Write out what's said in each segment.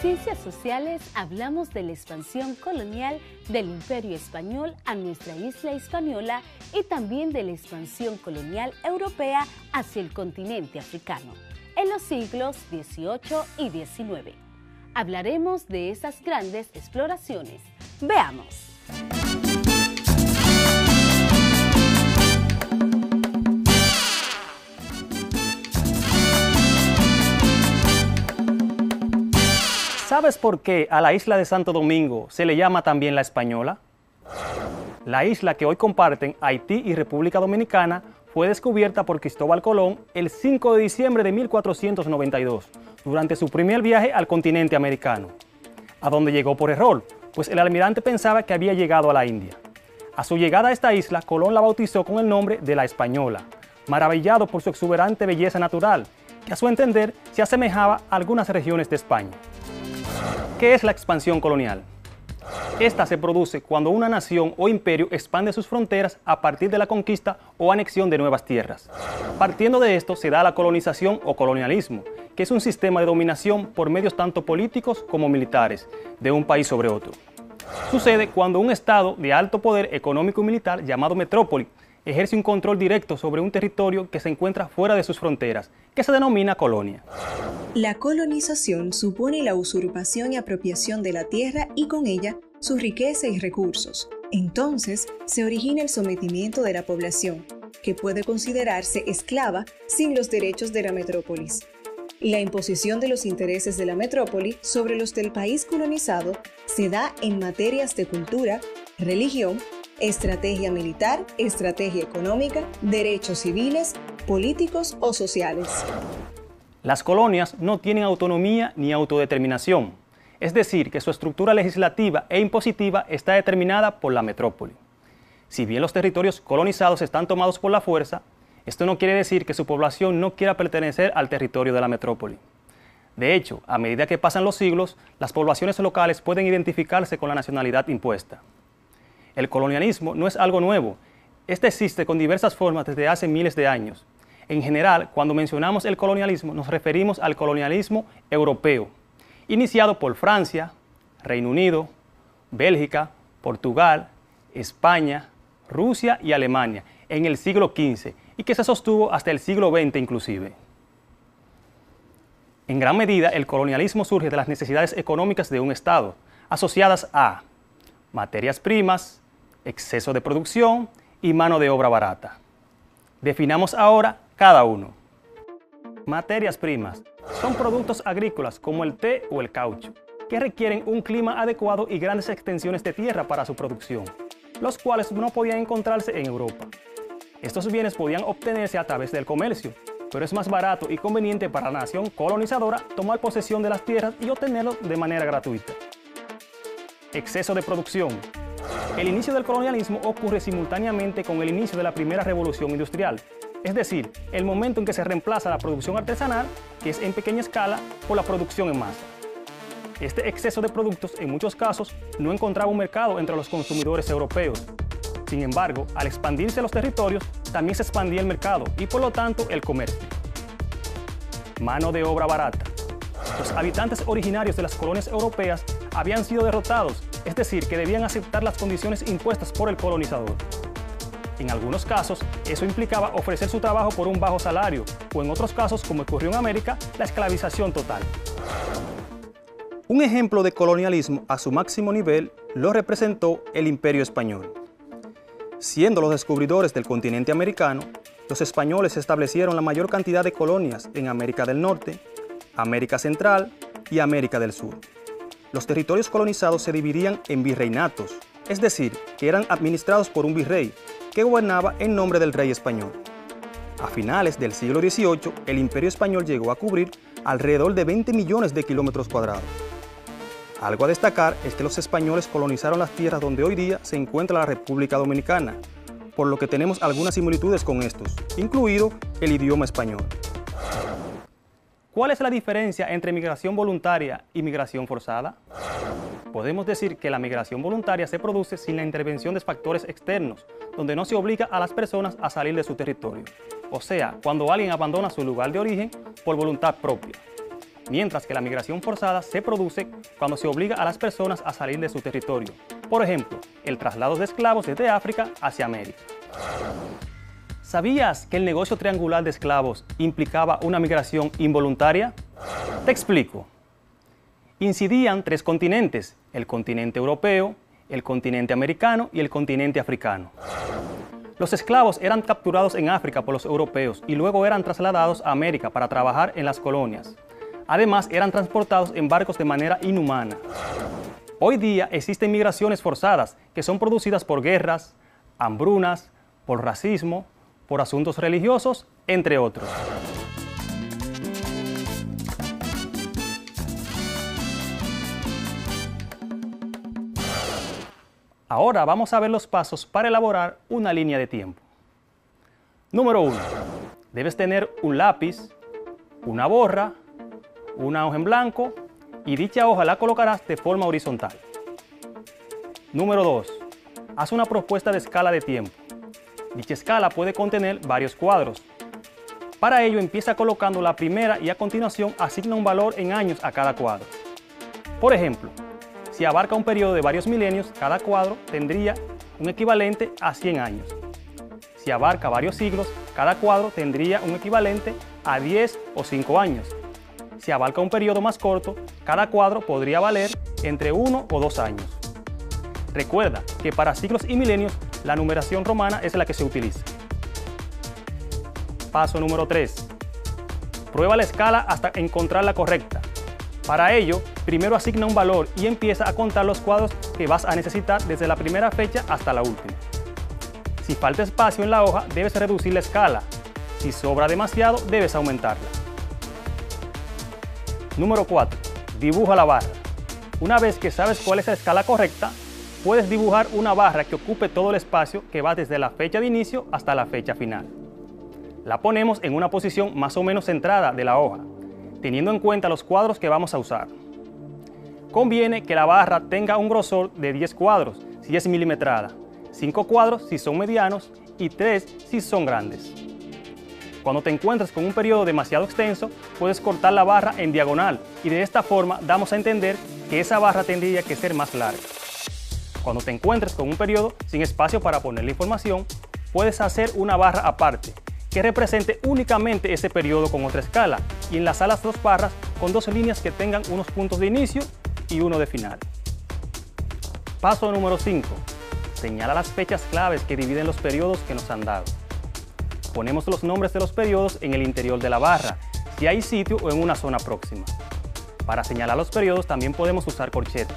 Ciencias Sociales hablamos de la expansión colonial del Imperio Español a nuestra isla española y también de la expansión colonial europea hacia el continente africano en los siglos XVIII y XIX. Hablaremos de esas grandes exploraciones. Veamos. ¿Sabes por qué a la isla de Santo Domingo se le llama también la Española? La isla que hoy comparten Haití y República Dominicana fue descubierta por Cristóbal Colón el 5 de diciembre de 1492, durante su primer viaje al continente americano, a donde llegó por error, pues el almirante pensaba que había llegado a la India. A su llegada a esta isla, Colón la bautizó con el nombre de la Española, maravillado por su exuberante belleza natural, que a su entender se asemejaba a algunas regiones de España. ¿Qué es la expansión colonial? Esta se produce cuando una nación o imperio expande sus fronteras a partir de la conquista o anexión de nuevas tierras. Partiendo de esto se da la colonización o colonialismo, que es un sistema de dominación por medios tanto políticos como militares de un país sobre otro. Sucede cuando un estado de alto poder económico y militar llamado metrópoli ejerce un control directo sobre un territorio que se encuentra fuera de sus fronteras, que se denomina colonia. La colonización supone la usurpación y apropiación de la tierra y con ella su riqueza y recursos. Entonces se origina el sometimiento de la población, que puede considerarse esclava sin los derechos de la metrópolis. La imposición de los intereses de la metrópoli sobre los del país colonizado se da en materias de cultura, religión, estrategia militar, estrategia económica, derechos civiles, políticos o sociales. Las colonias no tienen autonomía ni autodeterminación, es decir, que su estructura legislativa e impositiva está determinada por la metrópoli. Si bien los territorios colonizados están tomados por la fuerza, esto no quiere decir que su población no quiera pertenecer al territorio de la metrópoli. De hecho, a medida que pasan los siglos, las poblaciones locales pueden identificarse con la nacionalidad impuesta. El colonialismo no es algo nuevo, este existe con diversas formas desde hace miles de años. En general, cuando mencionamos el colonialismo, nos referimos al colonialismo europeo, iniciado por Francia, Reino Unido, Bélgica, Portugal, España, Rusia y Alemania en el siglo XV y que se sostuvo hasta el siglo XX inclusive. En gran medida, el colonialismo surge de las necesidades económicas de un Estado, asociadas a materias primas, exceso de producción y mano de obra barata. Definamos ahora cada uno. Materias primas son productos agrícolas como el té o el caucho, que requieren un clima adecuado y grandes extensiones de tierra para su producción, los cuales no podían encontrarse en Europa. Estos bienes podían obtenerse a través del comercio, pero es más barato y conveniente para la nación colonizadora tomar posesión de las tierras y obtenerlos de manera gratuita. Exceso de producción. El inicio del colonialismo ocurre simultáneamente con el inicio de la primera revolución industrial, es decir, el momento en que se reemplaza la producción artesanal, que es en pequeña escala, por la producción en masa. Este exceso de productos en muchos casos no encontraba un mercado entre los consumidores europeos. Sin embargo, al expandirse los territorios, también se expandía el mercado y por lo tanto el comercio. Mano de obra barata. Los habitantes originarios de las colonias europeas habían sido derrotados, es decir, que debían aceptar las condiciones impuestas por el colonizador. En algunos casos, eso implicaba ofrecer su trabajo por un bajo salario, o en otros casos, como ocurrió en América, la esclavización total. Un ejemplo de colonialismo a su máximo nivel lo representó el Imperio Español. Siendo los descubridores del continente americano, los españoles establecieron la mayor cantidad de colonias en América del Norte, América Central y América del Sur. Los territorios colonizados se dividían en virreinatos, es decir, que eran administrados por un virrey, que gobernaba en nombre del rey español. A finales del siglo XVIII, el Imperio Español llegó a cubrir alrededor de 20 millones de kilómetros cuadrados. Algo a destacar es que los españoles colonizaron las tierras donde hoy día se encuentra la República Dominicana, por lo que tenemos algunas similitudes con estos, incluido el idioma español. ¿Cuál es la diferencia entre migración voluntaria y migración forzada? Podemos decir que la migración voluntaria se produce sin la intervención de factores externos, donde no se obliga a las personas a salir de su territorio. O sea, cuando alguien abandona su lugar de origen por voluntad propia. mientras que la migración forzada se produce cuando se obliga a las personas a salir de su territorio. Por ejemplo, el traslado de esclavos desde África hacia América. ¿Sabías que el negocio triangular de esclavos implicaba una migración involuntaria? Te explico. Incidían 3 continentes: el continente europeo, el continente americano y el continente africano. Los esclavos eran capturados en África por los europeos y luego eran trasladados a América para trabajar en las colonias. Además, eran transportados en barcos de manera inhumana. Hoy día existen migraciones forzadas que son producidas por guerras, hambrunas, por racismo, por asuntos religiosos, entre otros. Ahora vamos a ver los pasos para elaborar una línea de tiempo. Número 1. Debes tener un lápiz, una borra, una hoja en blanco y dicha hoja la colocarás de forma horizontal. Número 2. Haz una propuesta de escala de tiempo. Dicha escala puede contener varios cuadros. Para ello empieza colocando la primera y a continuación asigna un valor en años a cada cuadro. Por ejemplo, si abarca un periodo de varios milenios, cada cuadro tendría un equivalente a 100 años. Si abarca varios siglos, cada cuadro tendría un equivalente a 10 o 5 años. Si abarca un periodo más corto, cada cuadro podría valer entre 1 o 2 años. Recuerda que para siglos y milenios, la numeración romana es la que se utiliza. Paso número 3. Prueba la escala hasta encontrar la correcta. Para ello, primero asigna un valor y empieza a contar los cuadros que vas a necesitar desde la primera fecha hasta la última. Si falta espacio en la hoja, debes reducir la escala. Si sobra demasiado, debes aumentarla. Número 4. Dibuja la barra. Una vez que sabes cuál es la escala correcta, puedes dibujar una barra que ocupe todo el espacio que va desde la fecha de inicio hasta la fecha final. La ponemos en una posición más o menos centrada de la hoja, teniendo en cuenta los cuadros que vamos a usar. Conviene que la barra tenga un grosor de 10 cuadros si es milimetrada, 5 cuadros si son medianos y 3 si son grandes. Cuando te encuentres con un periodo demasiado extenso, puedes cortar la barra en diagonal y de esta forma damos a entender que esa barra tendría que ser más larga. Cuando te encuentres con un periodo sin espacio para poner la información, puedes hacer una barra aparte que represente únicamente ese periodo con otra escala y enlazar las 2 barras con 2 líneas que tengan unos puntos de inicio y uno de final. Paso número 5. Señala las fechas claves que dividen los periodos que nos han dado. Ponemos los nombres de los periodos en el interior de la barra, si hay sitio o en una zona próxima. Para señalar los periodos también podemos usar corchetes.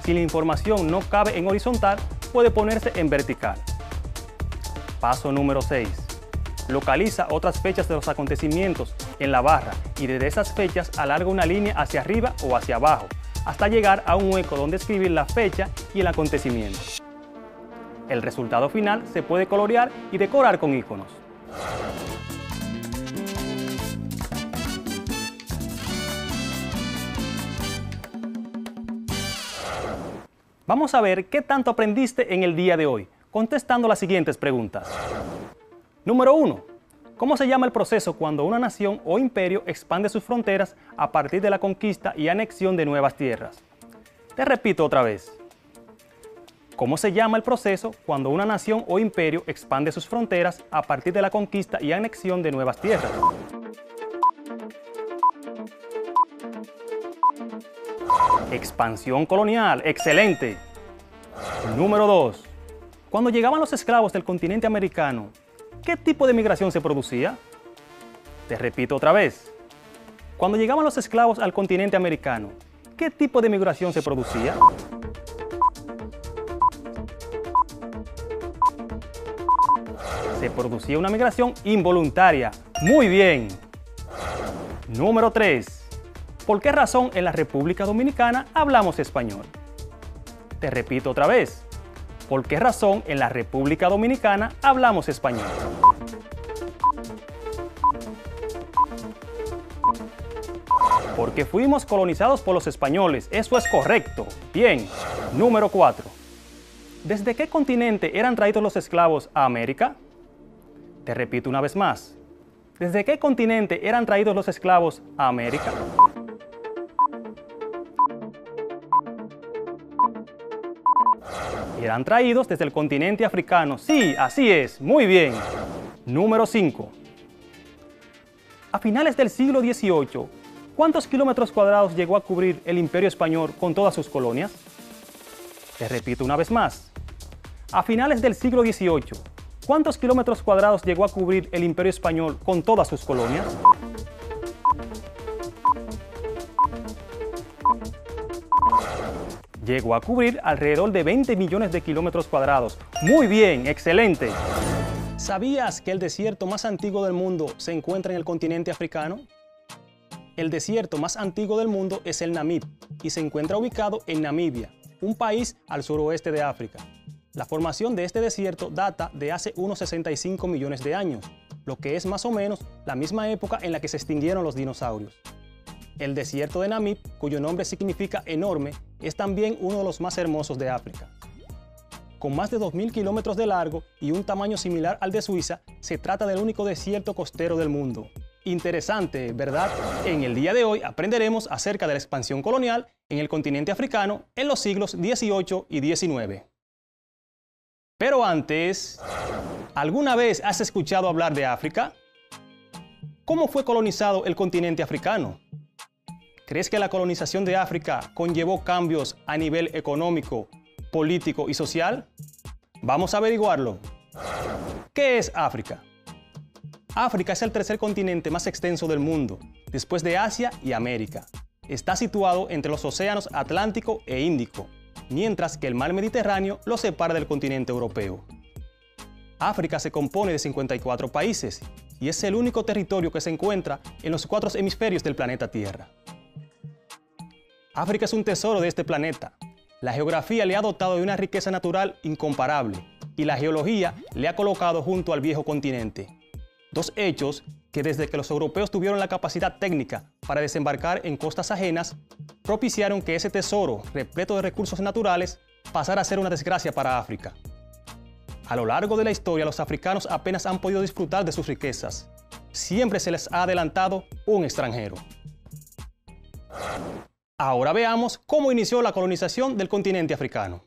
Si la información no cabe en horizontal, puede ponerse en vertical. Paso número 6. Localiza otras fechas de los acontecimientos en la barra y desde esas fechas alarga una línea hacia arriba o hacia abajo, hasta llegar a un hueco donde escribir la fecha y el acontecimiento. El resultado final se puede colorear y decorar con iconos. Vamos a ver qué tanto aprendiste en el día de hoy, contestando las siguientes preguntas. Número 1. ¿Cómo se llama el proceso cuando una nación o imperio expande sus fronteras a partir de la conquista y anexión de nuevas tierras? Te repito otra vez. ¿Cómo se llama el proceso cuando una nación o imperio expande sus fronteras a partir de la conquista y anexión de nuevas tierras? Expansión colonial. ¡Excelente! Número 2. Cuando llegaban los esclavos del continente americano, ¿qué tipo de migración se producía? Te repito otra vez. Cuando llegaban los esclavos al continente americano, ¿qué tipo de migración se producía? Se producía una migración involuntaria. ¡Muy bien! Número 3. ¿Por qué razón en la República Dominicana hablamos español? Te repito otra vez. ¿Por qué razón en la República Dominicana hablamos español? Porque fuimos colonizados por los españoles. Eso es correcto. Bien. Número 4. ¿Desde qué continente eran traídos los esclavos a América? Te repito una vez más. ¿Desde qué continente eran traídos los esclavos a América? Eran traídos desde el continente africano. Sí, así es, muy bien. Número 5. A finales del siglo XVIII, ¿cuántos kilómetros cuadrados llegó a cubrir el Imperio Español con todas sus colonias? Te repito una vez más. A finales del siglo XVIII, ¿cuántos kilómetros cuadrados llegó a cubrir el Imperio Español con todas sus colonias? Llegó a cubrir alrededor de 20 millones de kilómetros cuadrados. Muy bien, excelente. ¿Sabías que el desierto más antiguo del mundo se encuentra en el continente africano? El desierto más antiguo del mundo es el Namib y se encuentra ubicado en Namibia, un país al suroeste de África. La formación de este desierto data de hace unos 65 millones de años, lo que es más o menos la misma época en la que se extinguieron los dinosaurios. El desierto de Namib, cuyo nombre significa enorme, es también uno de los más hermosos de África. Con más de 2.000 kilómetros de largo y un tamaño similar al de Suiza, se trata del único desierto costero del mundo. Interesante, ¿verdad? En el día de hoy aprenderemos acerca de la expansión colonial en el continente africano en los siglos XVIII y XIX. Pero antes, ¿alguna vez has escuchado hablar de África? ¿Cómo fue colonizado el continente africano? ¿Crees que la colonización de África conllevó cambios a nivel económico, político y social? Vamos a averiguarlo. ¿Qué es África? África es el tercer continente más extenso del mundo, después de Asia y América. Está situado entre los océanos Atlántico e Índico, mientras que el mar Mediterráneo lo separa del continente europeo. África se compone de 54 países y es el único territorio que se encuentra en los 4 hemisferios del planeta Tierra. África es un tesoro de este planeta. La geografía le ha dotado de una riqueza natural incomparable y la geología le ha colocado junto al viejo continente. Dos hechos que desde que los europeos tuvieron la capacidad técnica para desembarcar en costas ajenas, propiciaron que ese tesoro, repleto de recursos naturales, pasara a ser una desgracia para África. A lo largo de la historia, los africanos apenas han podido disfrutar de sus riquezas. Siempre se les ha adelantado un extranjero. Ahora veamos cómo inició la colonización del continente africano.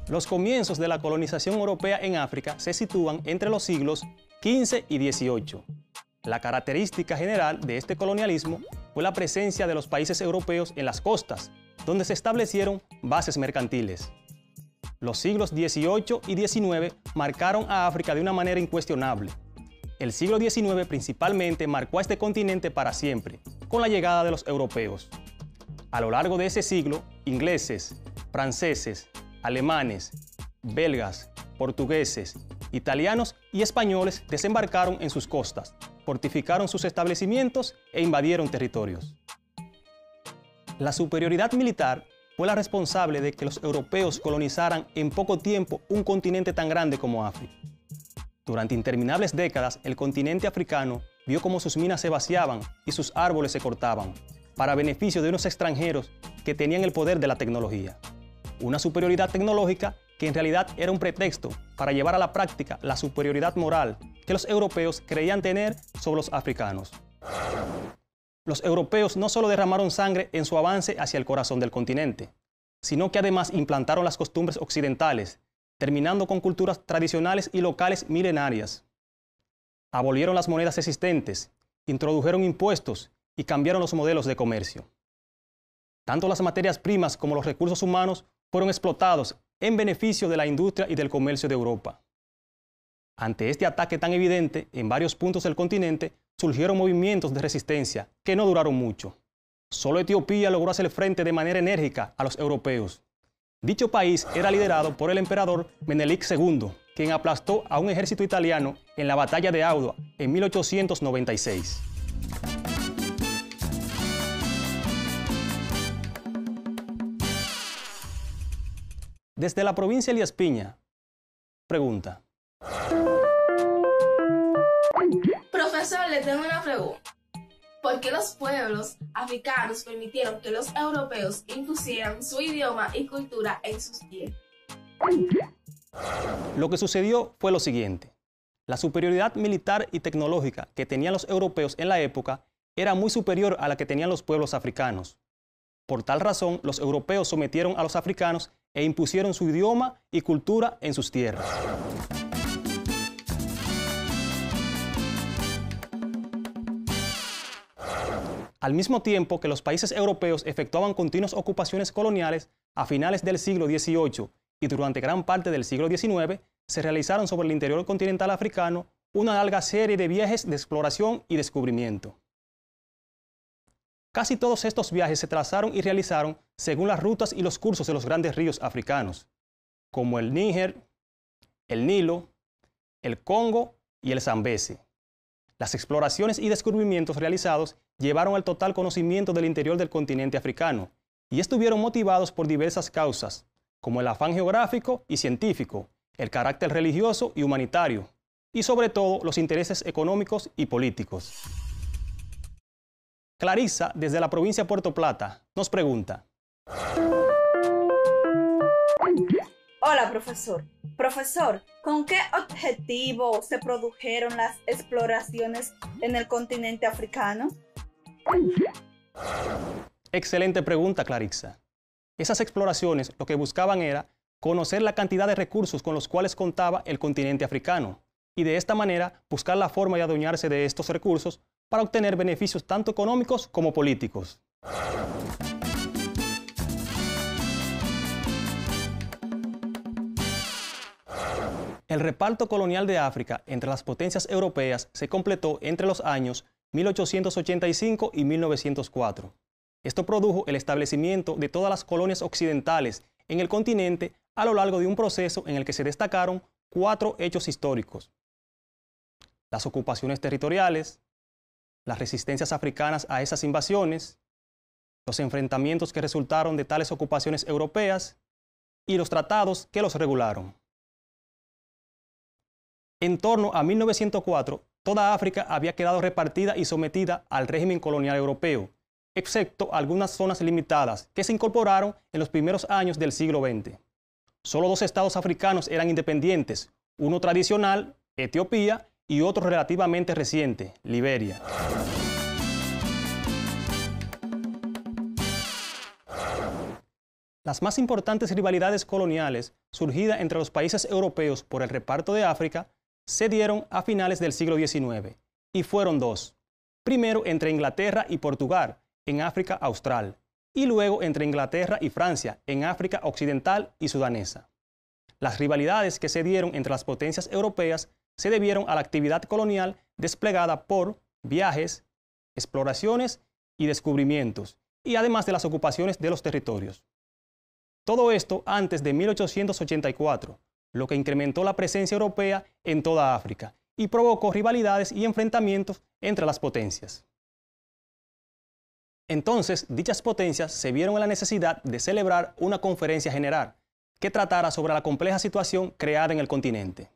Los comienzos de la colonización europea en África se sitúan entre los siglos XV y XVIII. La característica general de este colonialismo fue la presencia de los países europeos en las costas, donde se establecieron bases mercantiles. Los siglos XVIII y XIX marcaron a África de una manera incuestionable. El siglo XIX principalmente marcó a este continente para siempre, con la llegada de los europeos. A lo largo de ese siglo, ingleses, franceses, alemanes, belgas, portugueses, italianos y españoles desembarcaron en sus costas, fortificaron sus establecimientos e invadieron territorios. La superioridad militar fue la responsable de que los europeos colonizaran en poco tiempo un continente tan grande como África. Durante interminables décadas, el continente africano vio cómo sus minas se vaciaban y sus árboles se cortaban, para beneficio de unos extranjeros que tenían el poder de la tecnología. Una superioridad tecnológica que en realidad era un pretexto para llevar a la práctica la superioridad moral que los europeos creían tener sobre los africanos. Los europeos no solo derramaron sangre en su avance hacia el corazón del continente, sino que además implantaron las costumbres occidentales, terminando con culturas tradicionales y locales milenarias. Abolieron las monedas existentes, introdujeron impuestos y cambiaron los modelos de comercio. Tanto las materias primas como los recursos humanos fueron explotados en beneficio de la industria y del comercio de Europa. Ante este ataque tan evidente, en varios puntos del continente surgieron movimientos de resistencia que no duraron mucho. Solo Etiopía logró hacer frente de manera enérgica a los europeos. Dicho país era liderado por el emperador Menelik II, quien aplastó a un ejército italiano en la batalla de Adua en 1896. Desde la provincia de Elías Piña, pregunta. Profesor, le tengo una pregunta. Porque los pueblos africanos permitieron que los europeos impusieran su idioma y cultura en sus tierras. Lo que sucedió fue lo siguiente. La superioridad militar y tecnológica que tenían los europeos en la época era muy superior a la que tenían los pueblos africanos. Por tal razón, los europeos sometieron a los africanos e impusieron su idioma y cultura en sus tierras. Al mismo tiempo que los países europeos efectuaban continuas ocupaciones coloniales, a finales del siglo XVIII y durante gran parte del siglo XIX, se realizaron sobre el interior continental africano una larga serie de viajes de exploración y descubrimiento. Casi todos estos viajes se trazaron y realizaron según las rutas y los cursos de los grandes ríos africanos, como el Níger, el Nilo, el Congo y el Zambeze. Las exploraciones y descubrimientos realizados llevaron al total conocimiento del interior del continente africano y estuvieron motivados por diversas causas, como el afán geográfico y científico, el carácter religioso y humanitario, y sobre todo los intereses económicos y políticos. Clarissa, desde la provincia de Puerto Plata, nos pregunta. Hola, profesor. Profesor, ¿con qué objetivo se produjeron las exploraciones en el continente africano? Excelente pregunta, Clarissa. Esas exploraciones lo que buscaban era conocer la cantidad de recursos con los cuales contaba el continente africano y de esta manera buscar la forma de adueñarse de estos recursos para obtener beneficios tanto económicos como políticos. El reparto colonial de África entre las potencias europeas se completó entre los años 1885 y 1904. Esto produjo el establecimiento de todas las colonias occidentales en el continente a lo largo de un proceso en el que se destacaron 4 hechos históricos: las ocupaciones territoriales, las resistencias africanas a esas invasiones, los enfrentamientos que resultaron de tales ocupaciones europeas y los tratados que los regularon. En torno a 1904, toda África había quedado repartida y sometida al régimen colonial europeo, excepto algunas zonas limitadas que se incorporaron en los primeros años del siglo XX. Solo 2 estados africanos eran independientes, uno tradicional, Etiopía, y otro relativamente reciente, Liberia. Las más importantes rivalidades coloniales surgidas entre los países europeos por el reparto de África se dieron a finales del siglo XIX y fueron 2. Primero entre Inglaterra y Portugal en África Austral y luego entre Inglaterra y Francia en África Occidental y Sudanesa. Las rivalidades que se dieron entre las potencias europeas se debieron a la actividad colonial desplegada por viajes, exploraciones y descubrimientos, y además de las ocupaciones de los territorios. Todo esto antes de 1884, lo que incrementó la presencia europea en toda África y provocó rivalidades y enfrentamientos entre las potencias. Entonces, dichas potencias se vieron en la necesidad de celebrar una conferencia general que tratara sobre la compleja situación creada en el continente.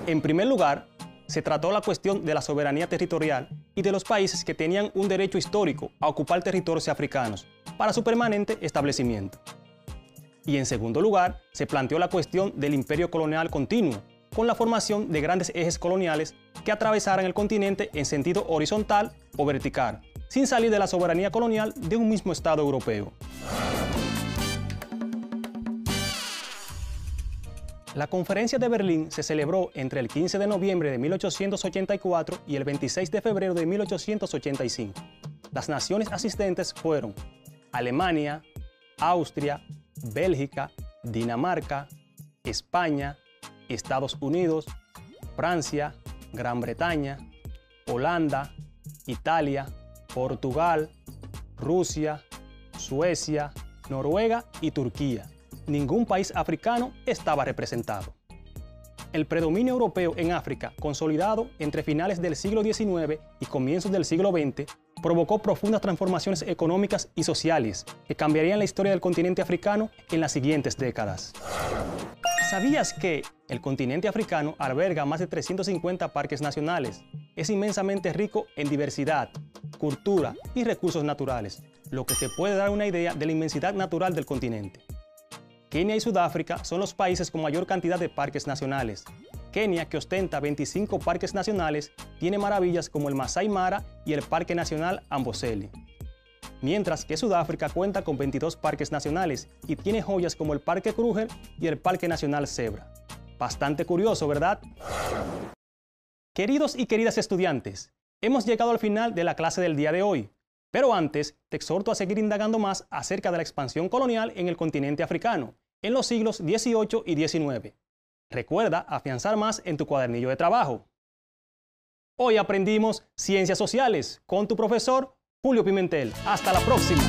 En primer lugar, se trató la cuestión de la soberanía territorial y de los países que tenían un derecho histórico a ocupar territorios africanos para su permanente establecimiento. Y en segundo lugar, se planteó la cuestión del imperio colonial continuo, con la formación de grandes ejes coloniales que atravesaran el continente en sentido horizontal o vertical, sin salir de la soberanía colonial de un mismo Estado europeo. La Conferencia de Berlín se celebró entre el 15 de noviembre de 1884 y el 26 de febrero de 1885. Las naciones asistentes fueron Alemania, Austria, Bélgica, Dinamarca, España, Estados Unidos, Francia, Gran Bretaña, Holanda, Italia, Portugal, Rusia, Suecia, Noruega y Turquía. Ningún país africano estaba representado. El predominio europeo en África, consolidado entre finales del siglo XIX y comienzos del siglo XX, provocó profundas transformaciones económicas y sociales que cambiarían la historia del continente africano en las siguientes décadas. ¿Sabías que el continente africano alberga más de 350 parques nacionales? Es inmensamente rico en diversidad, cultura y recursos naturales, lo que te puede dar una idea de la inmensidad natural del continente. Kenia y Sudáfrica son los países con mayor cantidad de parques nacionales. Kenia, que ostenta 25 parques nacionales, tiene maravillas como el Masai Mara y el Parque Nacional Amboseli. Mientras que Sudáfrica cuenta con 22 parques nacionales y tiene joyas como el Parque Kruger y el Parque Nacional Zebra. Bastante curioso, ¿verdad? Queridos y queridas estudiantes, hemos llegado al final de la clase del día de hoy. Pero antes, te exhorto a seguir indagando más acerca de la expansión colonial en el continente africano, en los siglos XVIII y XIX. Recuerda afianzar más en tu cuadernillo de trabajo. Hoy aprendimos Ciencias Sociales con tu profesor Julio Pimentel. Hasta la próxima.